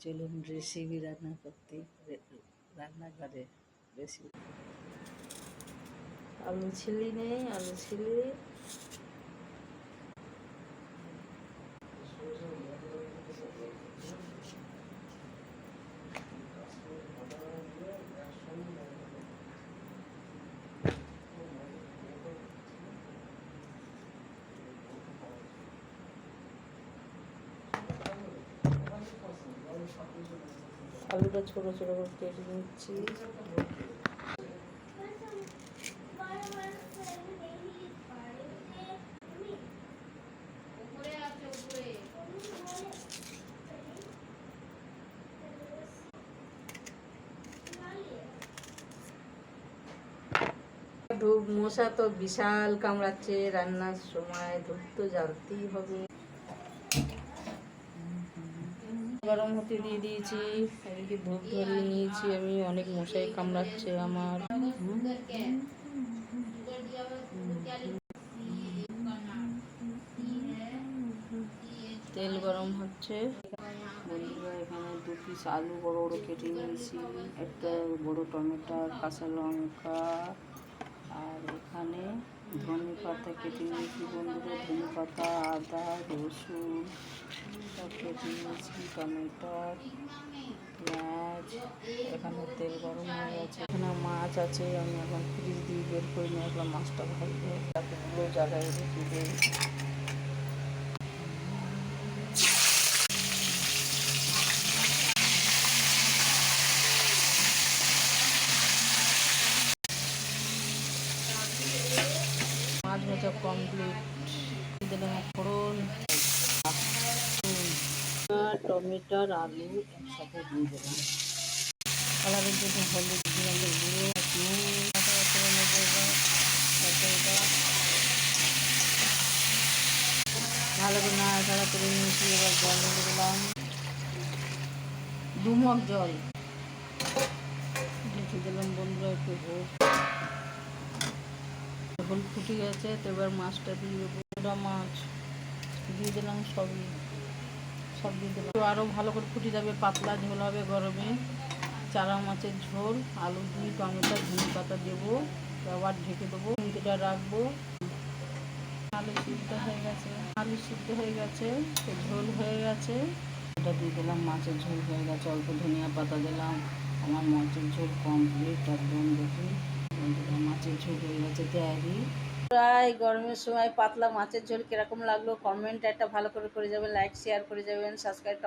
চলুন রেসিপি রান্না করতে রান্নাঘরে রেসিপি। আলু ছিলি নেই, আলু ছিলি আলুটা ছোট ছোট করে কেটে নিচ্ছি। ধূপ মশা তো বিশাল কামড়াচ্ছে, রান্নার সময় ধূপ তো জ্বালতেই হবে। গরম হতে দিয়ে দিয়েছি, এদিকে ধূপ ধরিয়ে নিয়েছি আমি। অনেক মশাই কামড়াচ্ছে আমার। তেল গরম হচ্ছে। বন্ধুরা, এখানে 2 পিস আলু বড় বড় কেটে নিয়েছি, একটা বড় টমেটো, কাঁচা লঙ্কা, আর এখানে ধনে পাতা কেটে নিয়েছি। বন্ধুরা, ধনে পাতা, আদা, রসুন সব কেটে নিয়েছি, টমেটো, পেঁয়াজ। এখানে তেল গরম হয়ে গেছে। এখানে মাছ আছে, আমি এখন ফ্রিজ দিয়ে বের করে নিয়ে আসলাম। মাছটা ভাজবো, তাকে দুটো জায়গায় রেখে দিই। মাছ ভাজা কমপ্লিট। দিলাম ফোড়ন, টমেটো আর আলু একসাথে দিয়ে দিলাম। কালারের জন্য হলুদ দিলাম, গুঁড়ো, ভালো করে নাড়াচাড়া করে নিয়েছি। এবার জল দিয়ে দিলাম, 2 মগ জল ঢেকে দিলাম। বন্ধুরা, একটু ঝোল ফুটে গেছে, তো এবার মাছটা দিয়ে দেবো। মাছ দিয়ে দিলাম, সব দিয়ে দিলাম। তো আরও ভালো করে ফুটে যাবে, পাতলা ঝোল হবে গরমে। চারা মাছের ঝোল, আলু দিয়ে টমেটো ধনে পাতা দেবো, আবার ঢেকে দেবো, মিনিটটা রাখবো। আলু সিদ্ধ হয়ে গেছে, তো ঝোল হয়ে গেছে। এটা দিয়ে দিলাম, মাছের ঝোল হয়ে গেছে। অল্প ধনিয়া পাতা দিলাম। আমার মাছের ঝোল কমপ্লিট একদম। দেখুন মাছের ঝোল হয়ে গেছে তৈরি। প্রায় গরমের সময় পাতলা মাছের ঝোল কিরকম লাগলো কমেন্ট একটা ভালো করে যাবেন, লাইক শেয়ার করে যাবেন, সাবস্ক্রাইব